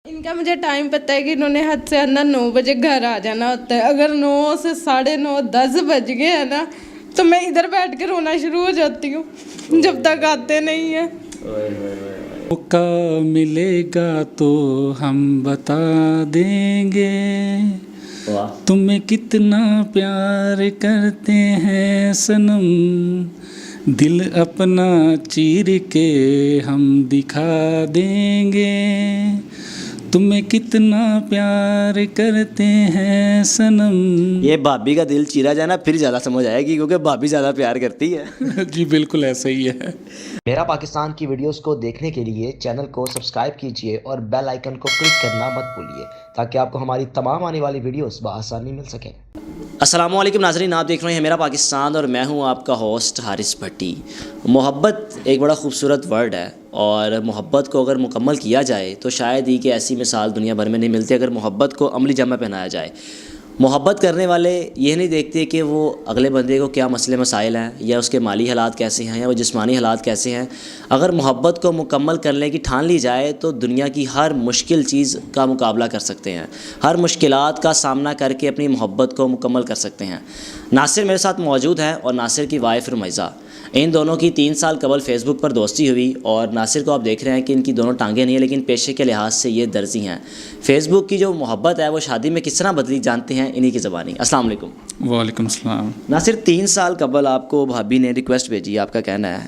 इनका मुझे टाइम पता है कि इन्होंने हद से हद ना 9 बजे घर आ जाना होता है। अगर 9 से 9:30 10 बज गए हैं ना तो मैं इधर बैठ के रोना शुरू हो जाती हूँ जब तक आते नहीं हैं। मौका मिलेगा तो हम बता देंगे तुम्हें कितना प्यार करते हैं सनम, दिल अपना चीर के हम दिखा देंगे तुम्हें कितना प्यार करते हैं सनम। ये भाभी का दिल चीरा जाए ना फिर ज़्यादा समझ आएगी, क्योंकि भाभी ज़्यादा प्यार करती है। जी बिल्कुल ऐसा ही है। मेरा पाकिस्तान की वीडियोस को देखने के लिए चैनल को सब्सक्राइब कीजिए और बेल आइकन को क्लिक करना मत भूलिए ताकि आपको हमारी तमाम आने वाली वीडियोस बआसानी मिल सकें। अस्सलामुअलैकुम नाज़रीन, आप देख रहे हैं मेरा पाकिस्तान और मैं हूं आपका होस्ट हारिस भट्टी। मोहब्बत एक बड़ा खूबसूरत वर्ड है और मोहब्बत को अगर मुकम्मल किया जाए तो शायद ही कि ऐसी मिसाल दुनिया भर में नहीं मिलती अगर मोहब्बत को अमली जामा पहनाया जाए। मोहब्बत करने वाले ये नहीं देखते कि वो अगले बंदे को क्या मसले मसाइल हैं या उसके माली हालात कैसे हैं या वो जिस्मानी हालात कैसे हैं। अगर मोहब्बत को मुकम्मल करने की ठान ली जाए तो दुनिया की हर मुश्किल चीज़ का मुकाबला कर सकते हैं, हर मुश्किलात का सामना करके अपनी मोहब्बत को मुकम्मल कर सकते हैं। नासिर मेरे साथ मौजूद हैं और नासिर की वाइफ रुमैज़ा। इन दोनों की 3 साल कबल फेसबुक पर दोस्ती हुई और नासिर को आप देख रहे हैं कि इनकी दोनों टांगें नहीं हैं लेकिन पेशे के लिहाज से ये दर्जी हैं। फेसबुक की जो मोहब्बत है वो शादी में किस तरह बदली जानते हैं इन्हीं की ज़बानी। अस्सलाम वालेकुम। वालेकुम सलाम। नासिर 3 साल कबल आपको भाभी ने रिक्वेस्ट भेजी, आपका कहना है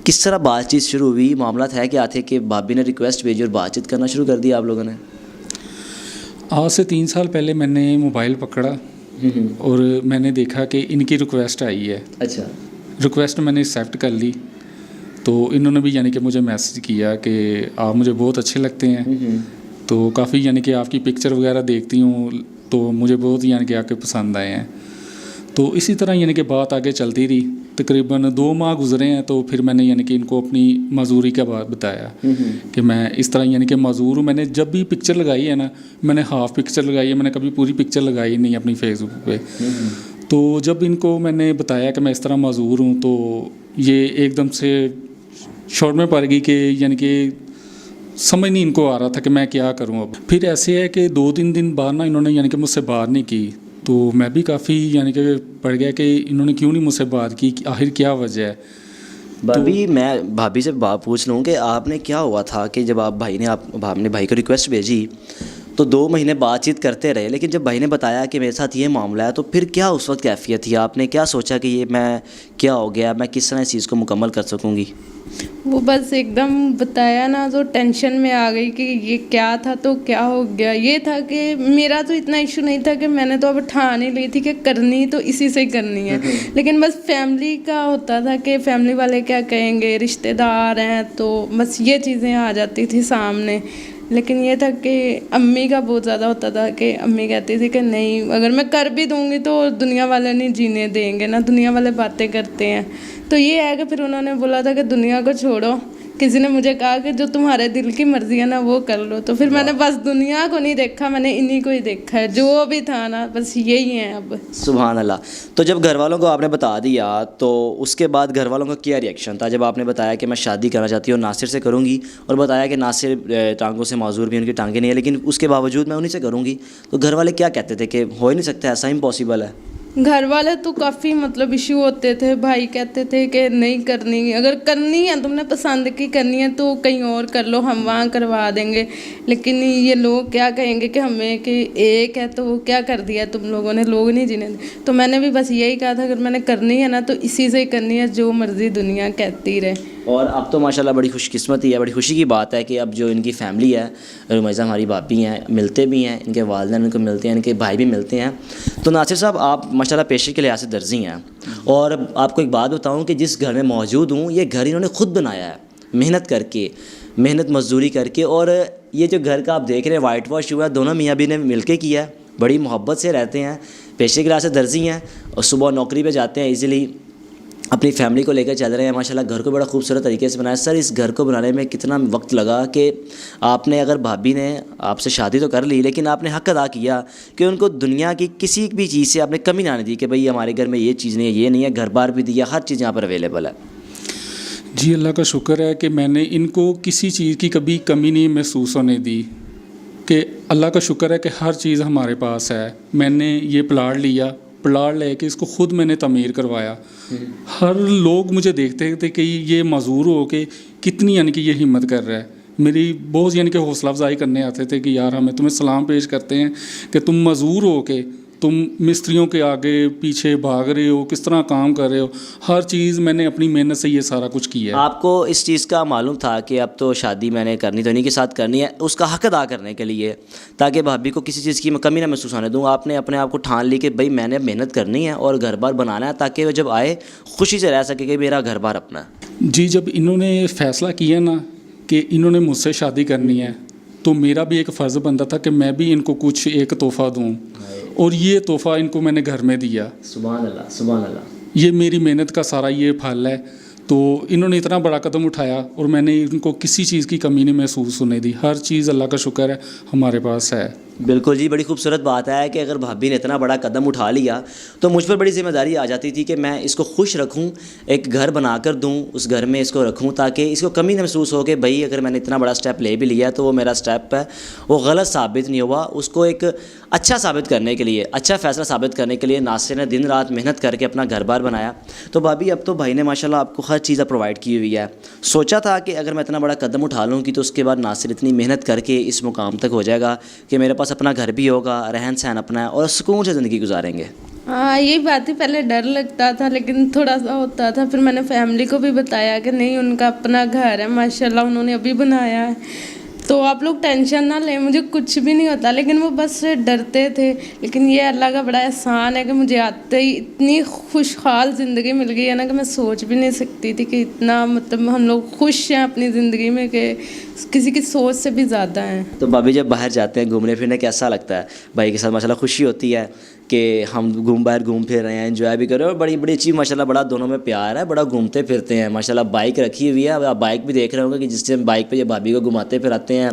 किस तरह बातचीत शुरू हुई? मामला है क्या थे कि भाभी ने रिक्वेस्ट भेजी और बातचीत करना शुरू कर दिया आप लोगों ने? आज से 3 साल पहले मैंने मोबाइल पकड़ा और मैंने देखा कि इनकी रिक्वेस्ट आई है। अच्छा। रिक्वेस्ट मैंने एक्सेप्ट कर ली तो इन्होंने भी यानी कि मुझे मैसेज किया कि आप मुझे बहुत अच्छे लगते हैं, तो काफ़ी यानी कि आपकी पिक्चर वगैरह देखती हूँ तो मुझे बहुत यानी कि आपके पसंद आए हैं। तो इसी तरह यानी कि बात आगे चलती रही। तकरीबन 2 माह गुजरे हैं तो फिर मैंने यानी कि इनको अपनी मजदूरी का बात बताया कि मैं इस तरह यानी कि मजदूर हूँ। मैंने जब भी पिक्चर लगाई है ना, मैंने हाफ़ पिक्चर लगाई है, मैंने कभी पूरी पिक्चर लगाई नहीं अपनी फेसबुक पे। तो जब इनको मैंने बताया कि मैं इस तरह मजदूर हूँ तो ये एकदम से शॉर्ट में पड़ गई कि यानी कि समझ नहीं इनको आ रहा था कि मैं क्या करूँ अब। फिर ऐसे है कि 2-3 दिन बाद ना इन्होंने यानी कि मुझसे बात नहीं की तो मैं भी काफ़ी यानी कि पड़ गया कि इन्होंने क्यों नहीं मुझसे बात की, आखिर क्या वजह है। भाभी मैं भाभी से बात पूछ लूँ कि आपने क्या हुआ था कि जब आप आपने भाई को रिक्वेस्ट भेजी तो 2 महीने बातचीत करते रहे, लेकिन जब भाई ने बताया कि मेरे साथ ये मामला है तो फिर क्या उस वक्त कैफियत थी? आपने क्या सोचा कि ये मैं क्या हो गया, मैं किस तरह इस चीज़ को मुकम्मल कर सकूँगी? वो बस एकदम बताया ना तो टेंशन में आ गई कि ये क्या था तो क्या हो गया। ये था कि मेरा तो इतना इशू नहीं था कि मैंने तो अब ठान ही ली थी कि करनी तो इसी से ही करनी है, लेकिन बस फैमिली का होता था कि फैमिली वाले क्या कहेंगे, रिश्तेदार हैं, तो बस ये चीज़ें आ जाती थी सामने। लेकिन ये था कि अम्मी का बहुत ज़्यादा होता था कि अम्मी कहती थी कि नहीं अगर मैं कर भी दूँगी तो दुनिया वाले नहीं जीने देंगे ना, दुनिया वाले बातें करते हैं। तो ये है कि फिर उन्होंने बोला था कि दुनिया को छोड़ो। किसी ने मुझे कहा कि जो तुम्हारे दिल की मर्जी है ना वो कर लो, तो फिर मैंने बस दुनिया को नहीं देखा, मैंने इन्हीं को ही देखा है, जो भी था ना बस यही है अब। सुभान अल्लाह। तो जब घर वालों को आपने बता दिया तो उसके बाद घर वालों का क्या रिएक्शन था जब आपने बताया कि मैं शादी करना चाहती हूँ नासिर से करूँगी और बताया कि नासिर टांगों से माजूर भी, उनकी टांगें नहीं है लेकिन उसके बावजूद मैं उन्हीं से करूँगी, तो घर वाले क्या कहते थे कि हो ही नहीं सकता, ऐसा इम्पॉसिबल है? घर वाले तो काफ़ी मतलब इशू होते थे। भाई कहते थे कि नहीं करनी, अगर करनी है तुमने पसंद की करनी है तो कहीं और कर लो, हम वहाँ करवा देंगे। लेकिन ये लोग क्या कहेंगे कि हमें कि एक है तो वो क्या कर दिया तुम लोगों ने, लोग नहीं जीने। तो मैंने भी बस यही कहा था अगर मैंने करनी है ना तो इसी से ही करनी है, जो मर्ज़ी दुनिया कहती रहे। और अब तो माशाल्लाह बड़ी खुशकिस्मती है, बड़ी खुशी की बात है कि अब जो इनकी फैमिली है, रुमैज़ा हमारी भाभी हैं, मिलते भी हैं, इनके वालिदैन उनको मिलते हैं, इनके भाई भी मिलते हैं। तो नासिर साहब आप माशाल्लाह पेशे के लिहाज से दर्जी हैं और आपको एक बात बताऊं कि जिस घर में मौजूद हूं ये घर इन्होंने ख़ुद बनाया है, मेहनत करके, मेहनत मजदूरी करके। और ये जो घर का आप देख रहे हैं वाइट वॉश हुआ है, दोनों मियाँ बीवी ने मिलकर किया है, बड़ी मोहब्बत से रहते हैं, पेशे के लिहाज से दर्जी हैं और सुबह नौकरी पर जाते हैं, ईज़िली अपनी फैमिली को लेकर चल रहे हैं। माशाल्लाह घर को बड़ा खूबसूरत तरीके से बनाया। सर इस घर को बनाने में कितना वक्त लगा कि आपने, अगर भाभी ने आपसे शादी तो कर ली लेकिन आपने हक़ अदा किया कि उनको दुनिया की किसी भी चीज़ से आपने कमी ना दी कि भाई हमारे घर में ये चीज़ नहीं है, ये नहीं है, घर बार भी दिया, हर चीज़ यहाँ पर अवेलेबल है? जी अल्लाह का शुक्र है कि मैंने इनको किसी चीज़ की कभी कमी नहीं महसूस होने दी। कि अल्लाह का शुक्र है कि हर चीज़ हमारे पास है। मैंने ये प्लाट लिया, प्लाट लेके इसको ख़ुद मैंने तमीर करवाया। हर लोग मुझे देखते थे कि ये मज़दूर हो के कितनी यानी कि ये हिम्मत कर रहा है। मेरी बहुत यानी कि हौसला अफजाई करने आते थे कि यार हमें तुम्हें सलाम पेश करते हैं कि तुम मज़दूर हो के तुम मिस्त्रियों के आगे पीछे भाग रहे हो, किस तरह काम कर रहे हो। हर चीज़ मैंने अपनी मेहनत से ये सारा कुछ किया है। आपको इस चीज़ का मालूम था कि अब तो शादी मैंने करनी तो इन्हीं के साथ करनी है, उसका हक अदा करने के लिए, ताकि भाभी को किसी चीज़ की कमी ना महसूस होने दूँ, आपने अपने आप को ठान ली कि भाई मैंने मेहनत करनी है और घर बार बनाना है, ताकि वो जब आए खुशी से रह सके कि मेरा घर बार अपना है। जी, जब इन्होंने फ़ैसला किया ना कि इन्होंने मुझसे शादी करनी है, तो मेरा भी एक फ़र्ज़ बनता था कि मैं भी इनको कुछ एक तोहफ़ा दूँ, और ये तोहफ़ा इनको मैंने घर में दिया। सुभान अल्लाह, सुभान अल्लाह। ये मेरी मेहनत का सारा ये फल है। तो इन्होंने इतना बड़ा कदम उठाया और मैंने इनको किसी चीज़ की कमी नहीं महसूस होने दी। हर चीज़ अल्लाह का शुक्र है हमारे पास है। बिल्कुल जी, बड़ी खूबसूरत बात है कि अगर भाभी ने इतना बड़ा कदम उठा लिया तो मुझ पर बड़ी ज़िम्मेदारी आ जाती थी कि मैं इसको खुश रखूं, एक घर बनाकर दूं, उस घर में इसको रखूं, ताकि इसको कमी न महसूस हो कि भाई अगर मैंने इतना बड़ा स्टेप ले भी लिया तो वो मेरा स्टेप है वो गलत साबित नहीं हुआ। उसको एक अच्छा साबित करने के लिए, अच्छा फ़ैसला साबित करने के लिए नासिर ने दिन रात मेहनत करके अपना घर बार बनाया। तो भाभी अब तो भाई ने माशाल्लाह आपको हर चीज़ प्रोवाइड की हुई है। सोचा था कि अगर मैं इतना बड़ा कदम उठा लूँगी तो उसके बाद नासिर इतनी मेहनत करके इस मुकाम तक हो जाएगा कि मेरे पास अपना घर भी होगा, रहन सहन अपना है और सुकून से ज़िंदगी गुजारेंगे। हाँ, यही बात ही, पहले डर लगता था लेकिन थोड़ा सा होता था। फिर मैंने फैमिली को भी बताया कि नहीं, उनका अपना घर है माशाल्लाह, उन्होंने अभी बनाया है, तो आप लोग टेंशन ना लें, मुझे कुछ भी नहीं होता। लेकिन वो बस डरते थे। लेकिन ये अल्लाह का बड़ा एहसान है कि मुझे आते ही इतनी खुशहाल ज़िंदगी मिल गई है ना कि मैं सोच भी नहीं सकती थी कि इतना मतलब हम लोग खुश हैं अपनी ज़िंदगी में कि किसी की सोच से भी ज़्यादा हैं। तो भाभी जब बाहर जाते हैं घूमने फिरने कैसा लगता है? भाई के साथ माशाल्लाह खुशी होती है कि हम बाहर घूम फिर रहे हैं, एंजॉय भी कर रहे हैं और बड़ी बड़ी अच्छी माशाल्लाह बड़ा दोनों में प्यार है, बड़ा घूमते फिरते हैं माशाल्लाह। बाइक रखी हुई है, आप बाइक भी देख रहे होंगे कि जिससे हम बाइक पे ये भाभी को घुमाते फिराते हैं,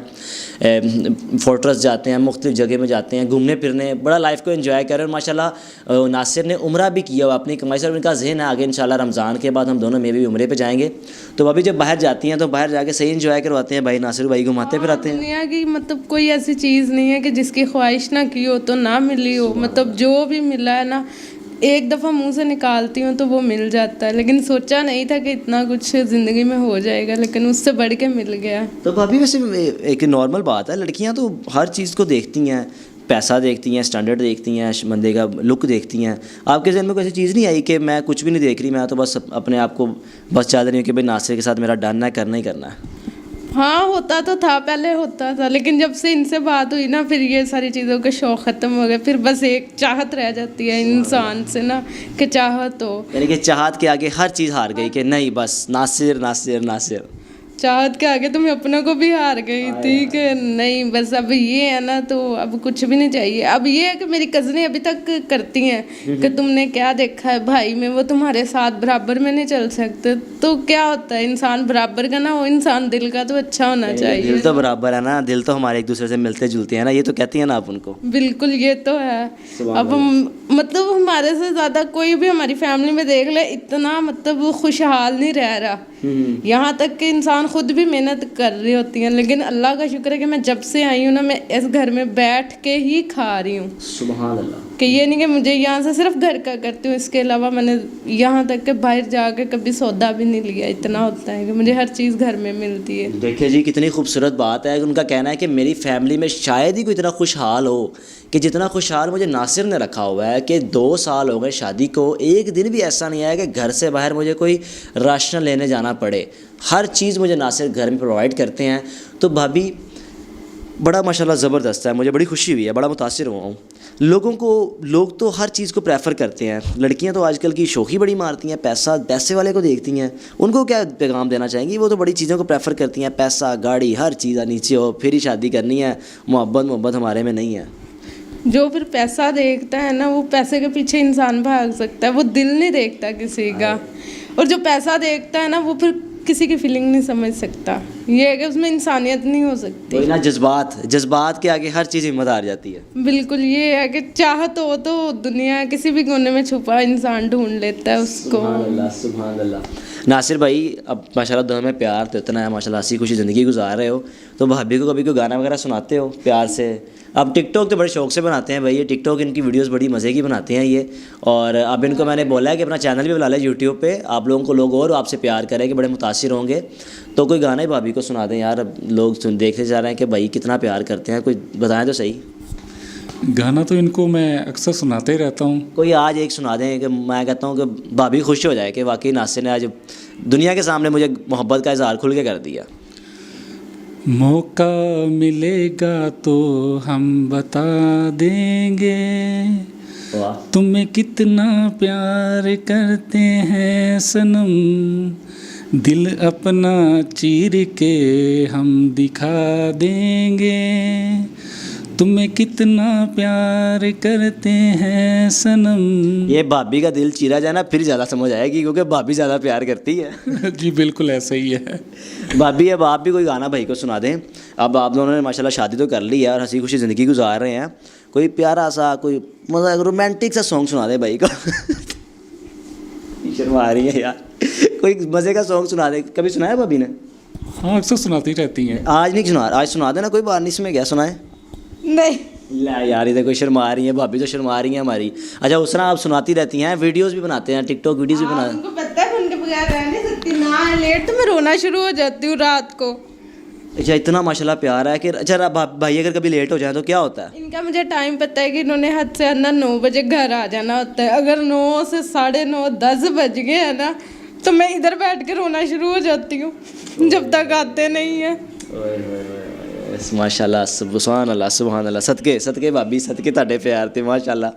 फोर्ट्रेस जाते हैं, मुख्तलिफ जगह में जाते हैं घूमने फिरने, बड़ा लाइफ को एंजॉय कर रहे हैं माशाल्लाह। नासिर ने उम्रा भी किया हुआ अपनी कमाई से, उनका जहन है आगे इंशाल्लाह रमज़ान के बाद हम दोनों में भी उम्रे पे जाएंगे। तो भाभी जब बाहर जाती हैं तो बाहर जाके सही एंजॉय करवाते हैं भाई, नासिर भाई घुमाते फिराते हैं। दुनिया की मतलब कोई ऐसी चीज़ नहीं है कि जिसकी ख्वाहिश ना की हो तो ना मिली हो। मतलब जो भी मिला है ना, एक दफ़ा मुंह से निकालती हूँ तो वो मिल जाता है। लेकिन सोचा नहीं था कि इतना कुछ ज़िंदगी में हो जाएगा, लेकिन उससे बढ़ के मिल गया। तो भाभी वैसे एक नॉर्मल बात है, लड़कियाँ तो हर चीज़ को देखती हैं, पैसा देखती हैं, स्टैंडर्ड देखती हैं, बंदे का लुक देखती हैं। आपके जहन में कोई ऐसी चीज़ नहीं आई कि मैं कुछ भी नहीं देख रही, मैं तो बस अपने आप को बस चाह रही हूँ कि भाई नासिर के साथ मेरा डन है, करना ही करना है? हाँ, होता तो था, पहले होता था, लेकिन जब से इनसे बात हुई ना फिर ये सारी चीज़ों के शौक़ ख़त्म हो गए। फिर बस एक चाहत रह जाती है इंसान से ना कि चाहत हो, यानी कि चाहत के आगे हर चीज़ हार गई कि नहीं बस नासिर नासिर नासिर। चाहत के आगे तो मैं अपने को भी हार गई थी कि नहीं बस अब ये है ना, तो अब कुछ भी नहीं चाहिए। अब ये है कि मेरी कज़नें अभी तक करती हैं कि तुमने क्या देखा है भाई में, वो तुम्हारे साथ बराबर में नहीं चल सकते। तो क्या होता है, इंसान बराबर का ना हो, इंसान दिल का तो अच्छा होना चाहिए। दिल तो बराबर है ना, दिल तो हमारे एक दूसरे से मिलते जुलते हैं ना, ये तो कहती हैं ना आप उनको। बिल्कुल, ये तो है। अब हम मतलब हमारे से ज़्यादा कोई भी हमारी फैमिली में देख ले, इतना मतलब वो खुशहाल नहीं रह रहा। यहाँ तक कि इंसान खुद भी मेहनत कर रही होती है। लेकिन अल्लाह का शुक्र है कि मैं जब से आई हूँ ना, मैं इस घर में बैठ के ही खा रही हूँ। सुभान अल्लाह। कि ये नहीं कि मुझे यहाँ से सिर्फ घर का करती हूँ, इसके अलावा मैंने यहाँ तक कि बाहर जाके कभी सौदा भी नहीं लिया। इतना होता है कि मुझे हर चीज़ घर में मिलती है। देखिए जी, कितनी खूबसूरत बात है। उनका कहना है कि मेरी फैमिली में शायद ही कोई इतना खुशहाल हो कि जितना खुशहाल मुझे नासिर ने रखा हुआ है। कि 2 साल हो गए शादी को, एक दिन भी ऐसा नहीं आया कि घर से बाहर मुझे कोई राशन लेने जाना पड़े। हर चीज़ मुझे नासिर घर में प्रोवाइड करते हैं। तो भाभी बड़ा माशाल्लाह ज़बरदस्त है, मुझे बड़ी खुशी हुई है, बड़ा मुतासिर हुआ हूँ। लोग तो हर चीज़ को प्रेफर करते हैं। लड़कियां तो आजकल की शौक़ी बड़ी मारती हैं, पैसे वाले को देखती हैं। उनको क्या पैगाम देना चाहेंगी? वो तो बड़ी चीज़ों को प्रेफर करती हैं, पैसा, गाड़ी, हर चीज़ नीचे हो फिर ही शादी करनी है। मोहब्बत हमारे में नहीं है। जो फिर पैसा देखता है ना, वो पैसे के पीछे इंसान भाग सकता है, वो दिल नहीं देखता किसी का। और जो पैसा देखता है ना, वो फिर किसी की फीलिंग नहीं समझ सकता। ये है कि उसमें इंसानियत नहीं हो सकती। वही ना, जज्बात के आगे हर चीज़ हिम्मत हार जाती है। बिल्कुल, ये है कि चाहत हो तो दुनिया किसी भी कोने में छुपा इंसान ढूंढ लेता है उसको। सुभान अल्लाह, सुभान अल्लाह। नासिर भाई, अब माशाल्लाह दोनों में प्यार तो इतना है, माशाल्लाह हंसी खुशी ज़िंदगी गुजार रहे हो, तो भाभी को कभी कोई गाना वगैरह सुनाते हो प्यार से? अब टिकटॉक तो बड़े शौक से बनाते हैं भाई, ये टिकटॉक इनकी वीडियोस बड़ी मज़े की बनाते हैं ये। और अब इनको मैंने बोला है कि अपना चैनल भी बुला लें यूट्यूब पे, आप लोगों को लोग और आपसे प्यार करें कि बड़े मुतासिर होंगे, तो कोई गाना ही भाभी को सुना दें यार। अब लोग देखते जा रहे हैं कि भाई कितना प्यार करते हैं, कोई बताएं तो सही। गाना तो इनको मैं अक्सर सुनाते ही रहता हूँ। कोई आज एक सुना दें कि मैं कहता हूँ कि भाभी खुश हो जाए कि वाकई नासिर ने आज दुनिया के सामने मुझे मोहब्बत का इजहार खुल के कर दिया। मौका मिलेगा तो हम बता देंगे वाह, तुम्हें कितना प्यार करते हैं सनम, दिल अपना चीर के हम दिखा देंगे, तुम्हें कितना प्यार करते हैं सनम। ये भाभी का दिल चीरा जाए ना फिर ज़्यादा समझ आएगी, क्योंकि भाभी ज़्यादा प्यार करती है। जी बिल्कुल ऐसा ही है। भाभी अब आप भी कोई गाना भाई को सुना दें। अब आप दोनों ने माशाल्लाह शादी तो कर ली है और हंसी खुशी ज़िंदगी गुजार रहे हैं, कोई प्यारा सा कोई मतलब रोमांटिक सा सॉन्ग सुना दें भाई को। शर्मा आ रही है यार, कोई मज़े का सॉन्ग सुना दे। कभी सुनाया भाभी ने? हाँ अक्सर सुनाती रहती हैं। आज नहीं सुना, आज सुना देना, कोई बात नहीं, इसमें क्या सुनाए। नहीं, ला यार, इधर कोई शर्मा रही है, भाभी तो शर्मा रही है हमारी। अच्छा उसना आप सुनाती रहती हैं, वीडियोस भी बनाते हैं, टिकटॉक वीडियोस भी बना। उनको पता है उनके बगैर रह नहीं सकती ना, लेट तो मैं रोना शुरू हो जाती हूँ रात को। अच्छा इतना माशाल्लाह प्यार है कि अच्छा भाई अगर कभी लेट हो जाए तो क्या होता है? इनका मुझे टाइम पता है कि इन्होंने हद से हद ना 9 बजे घर आ जाना होता है। अगर 9 से 9:30 10 बज गए हैं ना, तो मैं इधर बैठ के रोना शुरू हो जाती हूँ जब तक आते नहीं हैं। माशाल्लाह, सुभान अल्लाह सुभान अल्लाह, सदके सदके भाभी, सदके ताड़े प्यार थे माशाल्लाह।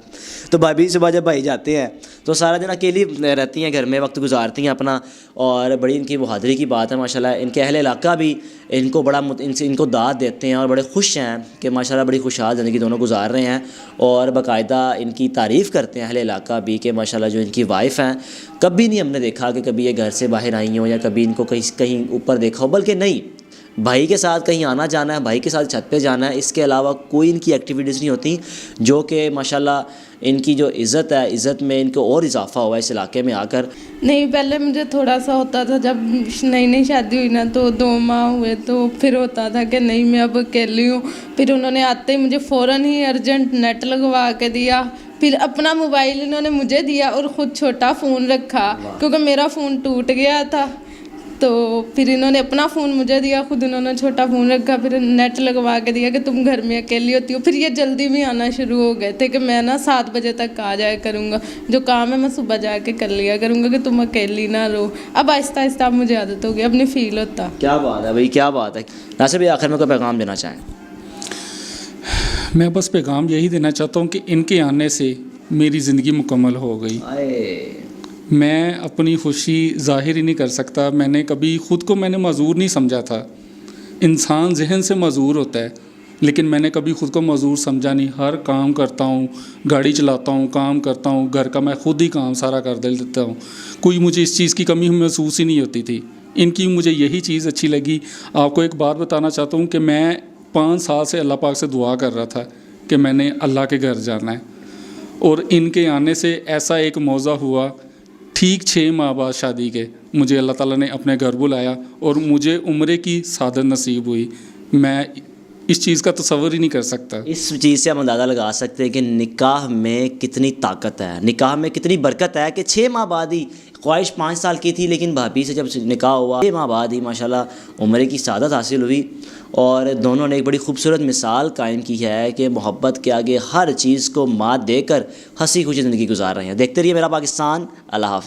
तो भाभी सुबह जब भाई जाते हैं तो सारा दिन अकेली रहती हैं घर में, वक्त गुजारती हैं अपना, और बड़ी इनकी बहादुरी की बात है माशाल्लाह। इनके अहले इलाका भी इनको बड़ा इनको दाद देते हैं और बड़े खुश हैं कि माशाल्लाह बड़ी खुशहाल ज़िंदगी दोनों गुजार रहे हैं, और बाकायदा इनकी तारीफ़ करते हैं अहले इलाका भी कि माशाल्लाह जो इनकी वाइफ़ हैं, कभी नहीं हमने देखा कि कभी ये घर से बाहर आई हों या कभी इनको कहीं ऊपर देखा हो, बल्कि नहीं, भाई के साथ कहीं आना जाना है, भाई के साथ छत पे जाना है, इसके अलावा कोई इनकी एक्टिविटीज़ नहीं होती, जो कि माशाल्लाह इनकी जो इज़्ज़त है, इज़्ज़त में इनको और इजाफा हुआ इस इलाके में आकर। नहीं, पहले मुझे थोड़ा सा होता था, जब नई नई शादी हुई ना तो 2 माह हुए तो फिर होता था कि नहीं मैं अब अकेली हूँ। फिर उन्होंने आते ही मुझे फ़ौरन ही अर्जेंट नेट लगवा के दिया, फिर अपना मोबाइल इन्होंने मुझे दिया और ख़ुद छोटा फ़ोन रखा क्योंकि मेरा फ़ोन टूट गया था। तो फिर इन्होंने अपना फ़ोन मुझे दिया, खुद इन्होंने छोटा फ़ोन रखा, फिर नेट लगवा के दिया कि तुम घर में अकेली होती हो। फिर ये जल्दी भी आना शुरू हो गए थे कि मैं ना 7 बजे तक आ जाया करूँगा, जो काम है मैं सुबह जाके कर लिया करूँगा कि तुम अकेली ना रहो। अब आहिस्ता आहिस्ता मुझे आदत हो गई, अब नहीं फील होता। क्या बात है भाई, क्या बात है। नासिर भाई आखिर में कोई पैगाम देना चाहें? मैं बस पैगाम यही देना चाहता हूँ कि इनके आने से मेरी ज़िंदगी मुकम्मल हो गई। मैं अपनी खुशी ज़ाहिर ही नहीं कर सकता। मैंने कभी ख़ुद को मैंने मज़ूर नहीं समझा था। इंसान जहन से मज़ूर होता है, लेकिन मैंने कभी ख़ुद को मज़ूर समझा नहीं। हर काम करता हूँ, गाड़ी चलाता हूँ, काम करता हूँ, घर का मैं खुद ही काम सारा कर देता हूँ। कोई मुझे इस चीज़ की कमी महसूस ही नहीं होती थी। इनकी मुझे यही चीज़ अच्छी लगी। आपको एक बात बताना चाहता हूँ कि मैं 5 साल से अल्लाह पाक से दुआ कर रहा था कि मैंने अल्लाह के घर जाना है, और इनके आने से ऐसा एक मौज़ा हुआ। ठीक 6 माह बाद शादी के मुझे अल्लाह ताला ने अपने घर बुलाया और मुझे उम्रे की सादत नसीब हुई। मैं इस चीज़ का तसव्वुर ही नहीं कर सकता। इस चीज़ से हम अंदाज़ा लगा सकते हैं कि निकाह में कितनी ताकत है, निकाह में कितनी बरकत है कि 6 माह बाद ही, ख्वाहिश 5 साल की थी, लेकिन भाभी से जब निकाह हुआ 6 माह बाद ही माशाल्लाह उम्रे की सादत हासिल हुई। और दोनों ने एक बड़ी खूबसूरत मिसाल कायम की है कि मोहब्बत के आगे हर चीज़ को मात देकर हंसी खुशी ज़िंदगी गुजार रहे हैं। देखते रहिए मेरा पाकिस्तान। अल्लाह हाफ़िज़।